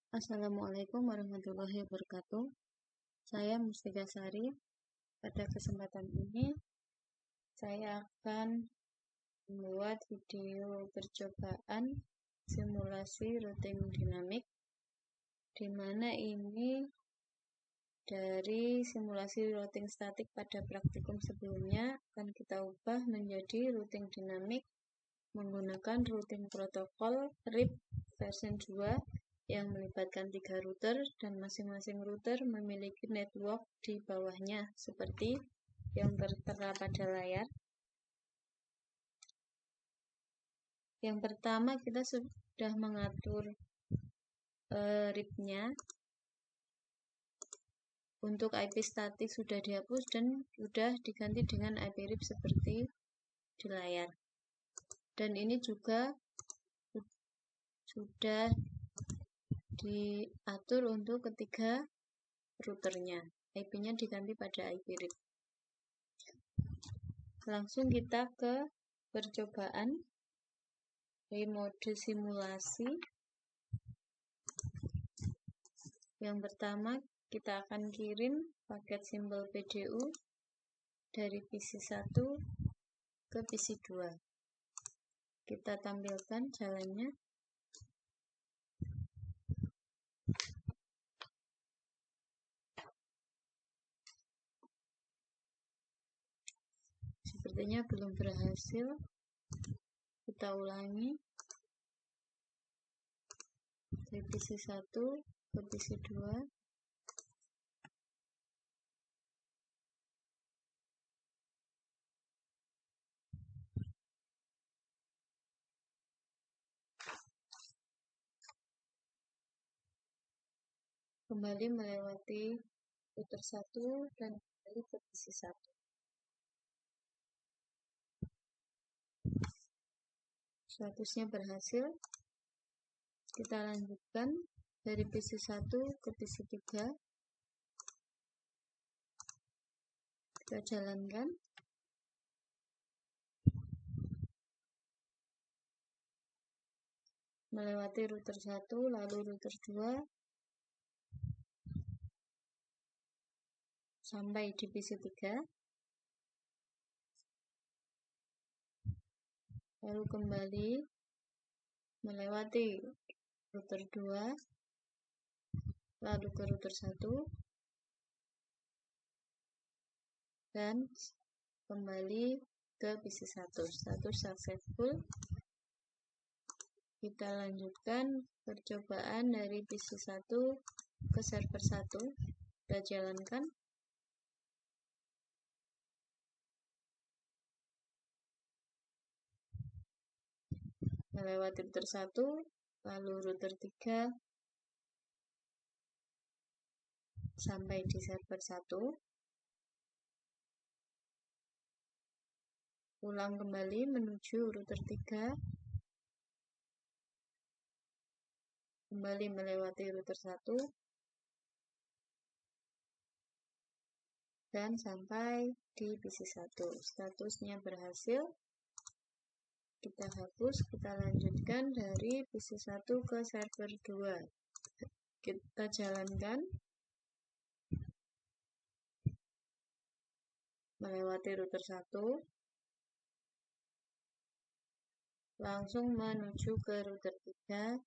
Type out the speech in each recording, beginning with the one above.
Assalamualaikum warahmatullahi wabarakatuh. Saya Mustika Sari. Pada kesempatan ini, saya akan membuat video percobaan simulasi routing dinamik, di mana ini dari simulasi routing statik pada praktikum sebelumnya akan kita ubah menjadi routing dinamik menggunakan routing protokol RIP versi 2 yang melibatkan 3 router dan masing-masing router memiliki network di bawahnya seperti yang tertera pada layar. Yang pertama, kita sudah mengatur RIP-nya. Untuk IP statik sudah dihapus dan sudah diganti dengan IP RIP seperti di layar. Dan ini juga sudah diatur untuk ketiga routernya. IP-nya diganti pada IP RIP. Langsung kita ke percobaan di mode simulasi. Yang pertama, kita akan kirim paket simbol PDU dari PC1 ke PC2. Kita tampilkan jalannya. Sepertinya belum berhasil. Kita ulangi dari PC1 ke PC2. Kembali melewati router 1 dan kembali ke PC1. Statusnya berhasil. Kita lanjutkan dari PC1 ke PC3. Kita jalankan. Melewati router 1, lalu router 2, sampai di PC3. Lalu kembali melewati router 2, lalu ke router 1, dan kembali ke PC1. Status successful. Kita lanjutkan percobaan dari PC1 ke server 1. Kita jalankan. Melewati router 1, lalu router 3, sampai di server 1. Ulang kembali menuju router 3. Kembali melewati router 1. Dan sampai di PC1. Statusnya berhasil. Kita hapus, kita lanjutkan dari PC1 ke server 2. Kita jalankan. Melewati router 1. Langsung menuju ke router 3.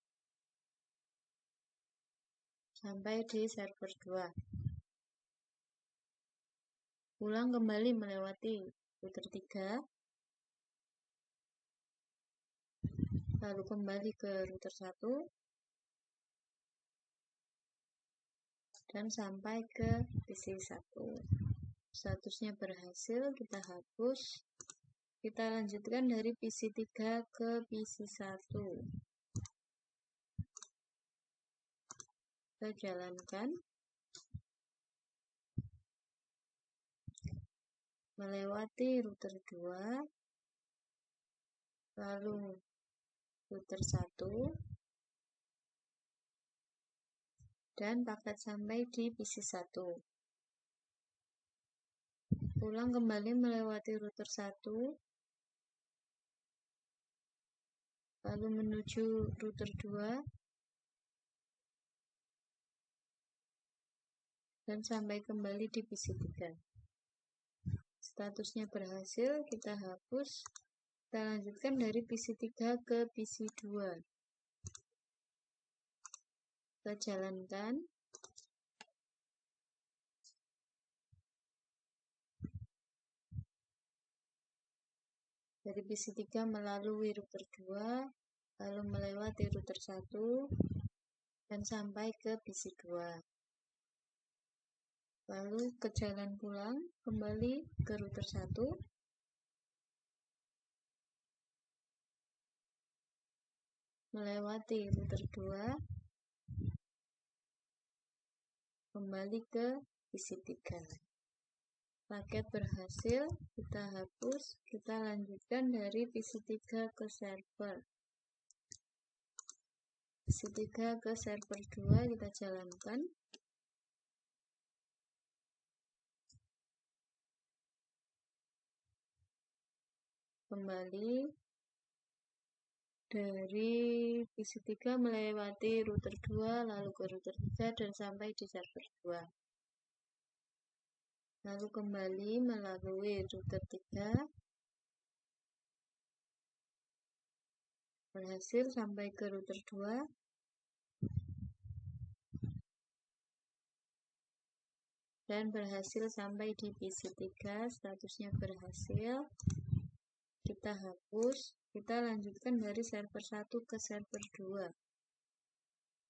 Sampai di server 2. Ulang kembali melewati router 3. Lalu kembali ke router 1. Dan sampai ke PC1. Statusnya berhasil, kita hapus. Kita lanjutkan dari PC3 ke PC1. Kita jalankan. Melewati router 2. Lalu router 1. Dan paket sampai di PC1. Ulang kembali melewati router 1. Lalu menuju router 2. dan sampai kembali di PC 3. Statusnya berhasil, kita hapus. Kita lanjutkan dari PC 3 ke PC 2. Kita jalankan. Dari PC 3 melalui router 2, lalu melewati router 1, dan sampai ke PC 2. Lalu ke jalan pulang, kembali ke router 1, melewati router 2, kembali ke PC 3. Paket berhasil, kita hapus, kita lanjutkan dari PC 3 ke server. PC 3 ke server 2 kita jalankan. Kembali dari PC 3 melewati router 2, lalu ke router 3 dan sampai di server 2. Lalu kembali melalui router 3, berhasil sampai ke router 2, dan berhasil sampai di PC 3, statusnya berhasil. Kita hapus, kita lanjutkan dari server 1 ke server 2.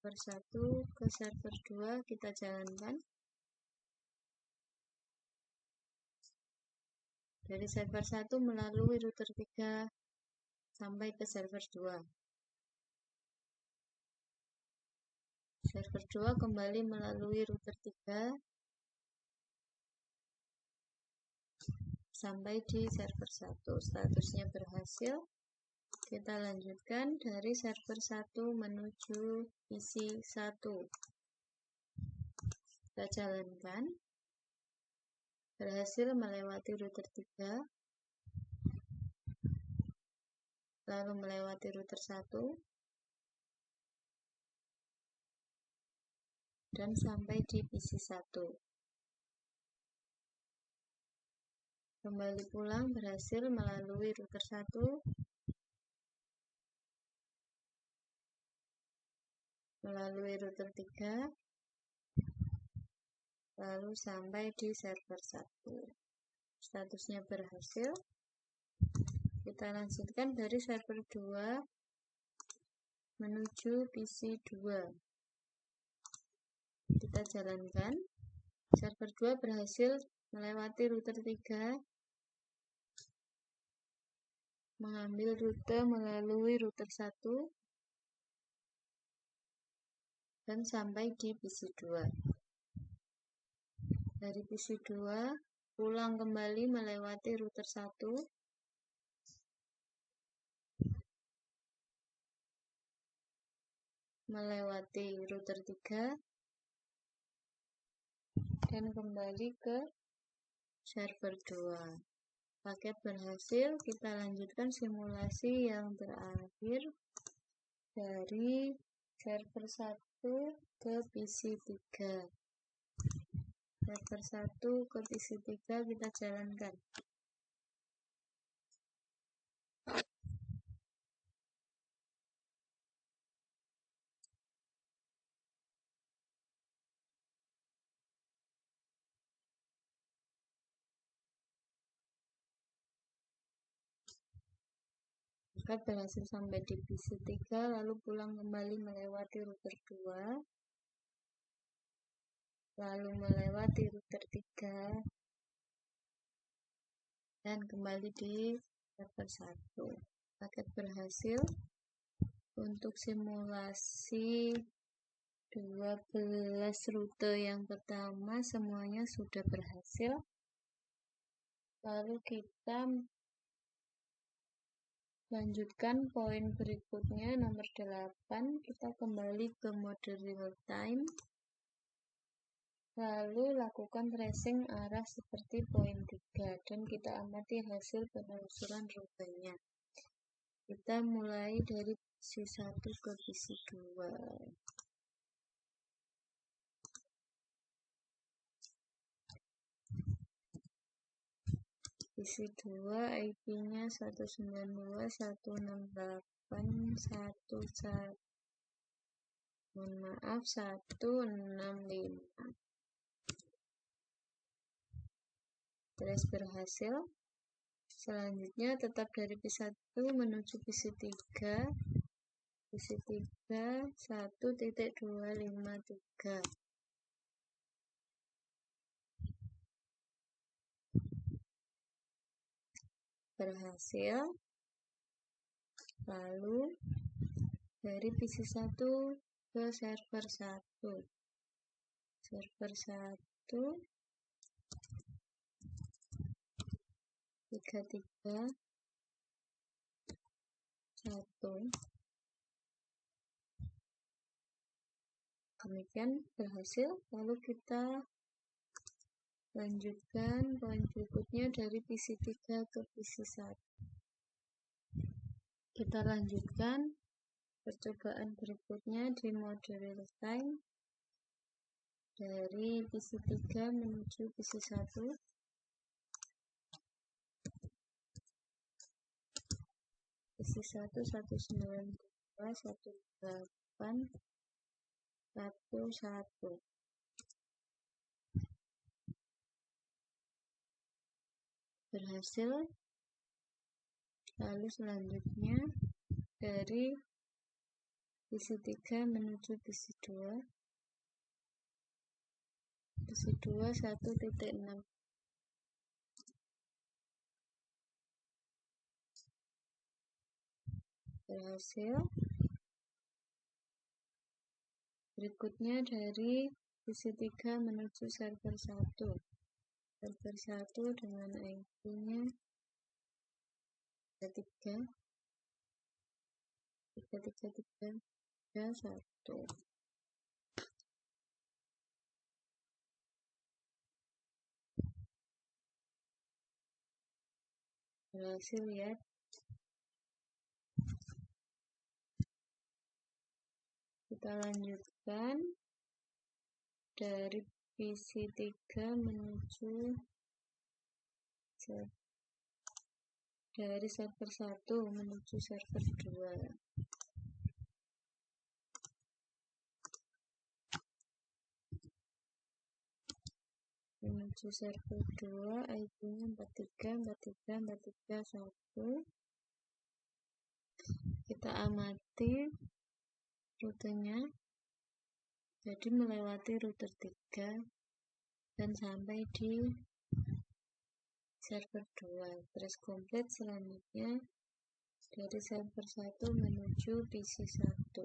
Server 1 ke server 2 kita jalankan. Dari server 1 melalui router 3 sampai ke server 2. Server 2 kembali melalui router 3 sampai di server 1. Statusnya berhasil. Kita lanjutkan dari server 1 menuju PC 1. Kita jalankan. Berhasil melewati router 3, lalu melewati router 1, dan sampai di PC 1. Kembali pulang berhasil melalui router 1, melalui router 3, lalu sampai di server 1. Statusnya berhasil. Kita lanjutkan dari server 2 menuju PC 2. Kita jalankan. Server 2 berhasil melewati router 3, mengambil rute melalui router 1, dan sampai di PC 2. Dari PC 2 pulang kembali melewati router 1, melewati router 3, dan kembali ke server 2. Paket berhasil, kita lanjutkan simulasi yang terakhir dari server 1 ke PC 3. Server 1 ke PC 3 kita jalankan. Paket berhasil sampai di PC 3, lalu pulang kembali melewati router 2, lalu melewati router 3, dan kembali di server 1. Paket berhasil. Untuk simulasi 12 rute yang pertama semuanya sudah berhasil. Lalu kita lanjutkan poin berikutnya, nomor 8. Kita kembali ke mode real time, lalu lakukan tracing arah seperti poin 3, dan kita amati hasil penelusuran rutenya. Kita mulai dari PC 1 ke PC 2. PC2 IP-nya 192.168.165. Trace berhasil. Selanjutnya tetap dari PC1 menuju PC3. PC3 1.253 berhasil. Lalu dari PC1 ke server 1. Server 1 331. Demikian berhasil. Lalu kita lanjutkan poin berikutnya dari PC3 ke PC1. Kita lanjutkan percobaan berikutnya di mode real time dari PC3 menuju PC1. PC1 192.168.111. Berhasil. Lalu selanjutnya dari PC3 menuju PC2. PC2 1.6. Berhasil. Berikutnya dari PC3 menuju server 1. Server 1 dengan IP-nya 33.1. Berhasil ya. Kita lanjutkan dari PC3 menuju dari server 1 menuju server 2. Menuju server 2 IP-nya 43.43.43.1. Kita amati rutenya. Jadi melewati router 3 dan sampai di server 2. Trace komplit selanjutnya dari server 1 menuju PC1.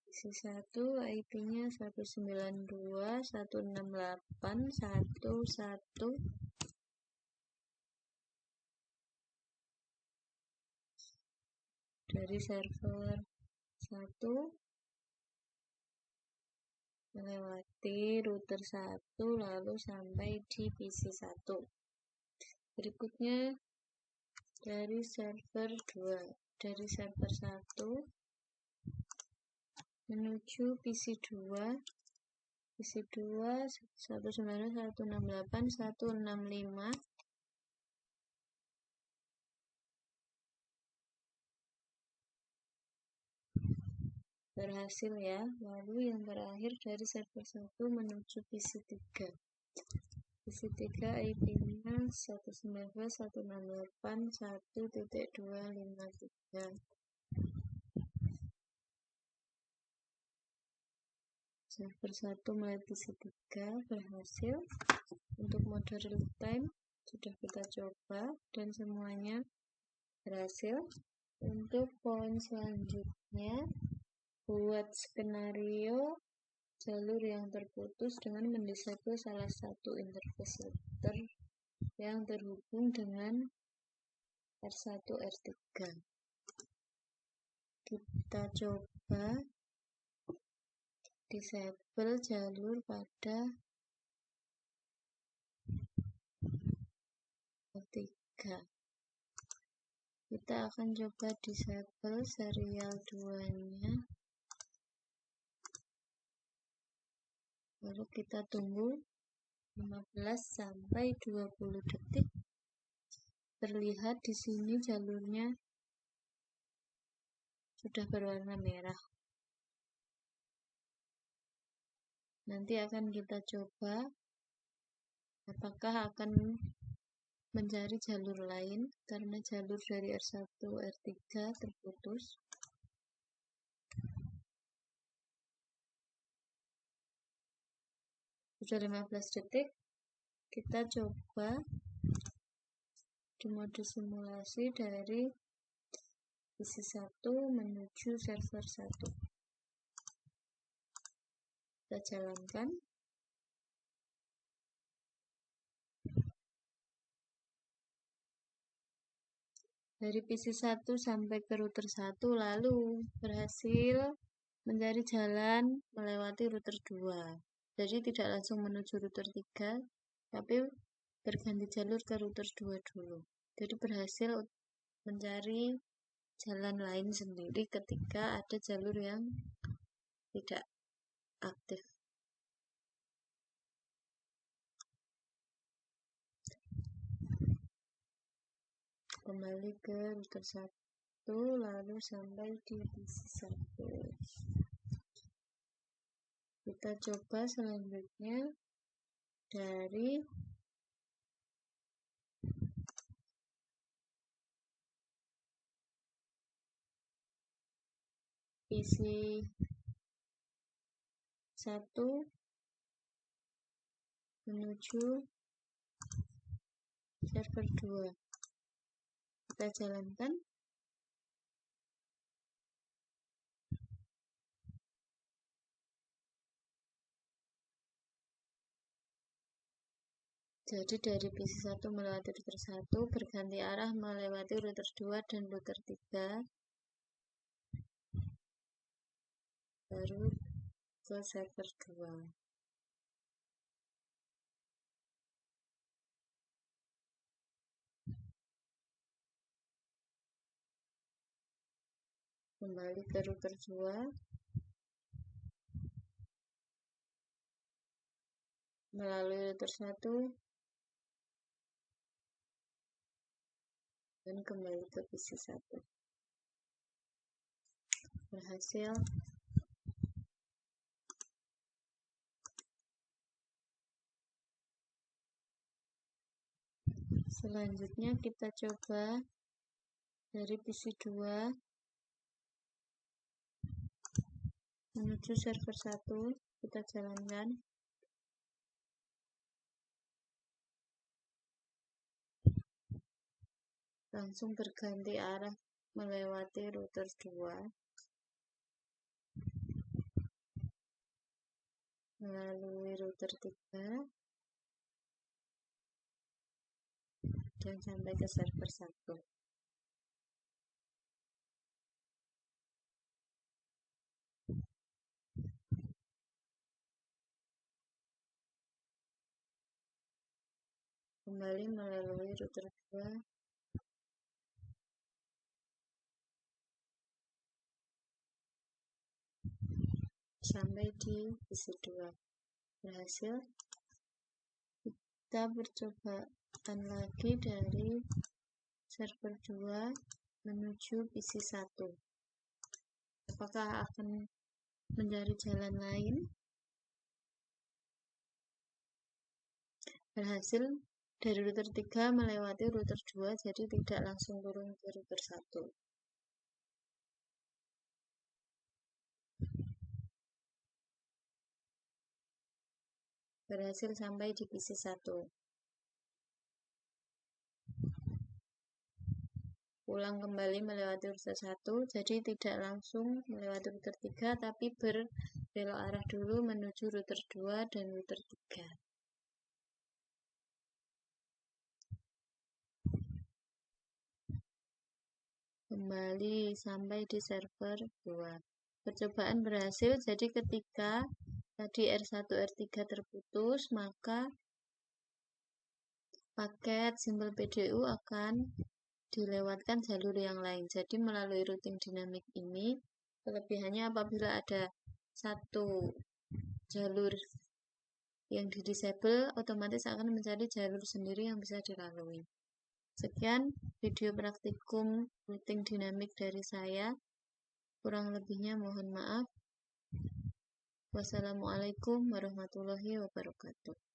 PC1 IP-nya 192.168.111. Dari server 1 melewati router 1 lalu sampai di PC1. Berikutnya dari server 2. Dari server 1 menuju PC2. PC2 192.168.165. Berhasil ya. Lalu yang terakhir dari server 1 menuju PC3. PC3 IP-nya 192.168.1.253. Server 1 mulai PC3 berhasil. Untuk mode real time sudah kita coba dan semuanya berhasil. Untuk poin selanjutnya, buat skenario jalur yang terputus dengan mendisable salah satu interface router yang terhubung dengan R1 R3. Kita coba disable jalur pada R3. Kita akan coba disable serial 2-nya. Lalu kita tunggu 15 sampai 20 detik. Terlihat di sini jalurnya sudah berwarna merah. Nanti akan kita coba apakah akan mencari jalur lain karena jalur dari R1 R3 terputus. Sudah 15 detik, kita coba di mode simulasi dari PC1 menuju server 1. Kita jalankan. Dari PC1 sampai ke router 1, lalu berhasil mencari jalan melewati router 2. Jadi tidak langsung menuju router 3, tapi berganti jalur ke router 2 dulu. Jadi berhasil mencari jalan lain sendiri ketika ada jalur yang tidak aktif. Kembali ke router 1, lalu sampai di PC1. Kita coba selanjutnya dari PC1 menuju server 2. Kita jalankan. Jadi dari PC1 melewati router 1, berganti arah melewati router 2 dan router 3, baru ke server 2. Kembali ke router 2, melalui router 1, dan kembali ke PC1. Berhasil. Selanjutnya kita coba dari PC2 menuju server 1, kita jalankan. Langsung berganti arah melewati router 2, melalui router 3, dan sampai ke server 1. Kembali melalui router 2, sampai di PC2. Berhasil. Kita percobaan lagi dari server 2 menuju PC1. Apakah akan mencari jalan lain? Berhasil. Dari router 3 melewati router 2, jadi tidak langsung turun ke router 1. Berhasil sampai di PC1. Pulang kembali melewati router 1, jadi tidak langsung melewati router 3, tapi berbelok arah dulu menuju router 2 dan router 3. Kembali sampai di server 2. Percobaan berhasil, jadi ketika tadi R1 R3 terputus, maka paket simbol PDU akan dilewatkan jalur yang lain. Jadi melalui routing dinamik ini, kelebihannya apabila ada satu jalur yang di disable, otomatis akan mencari jalur sendiri yang bisa dilalui. Sekian video praktikum routing dinamik dari saya. Kurang lebihnya mohon maaf. Wassalamualaikum warahmatullahi wabarakatuh.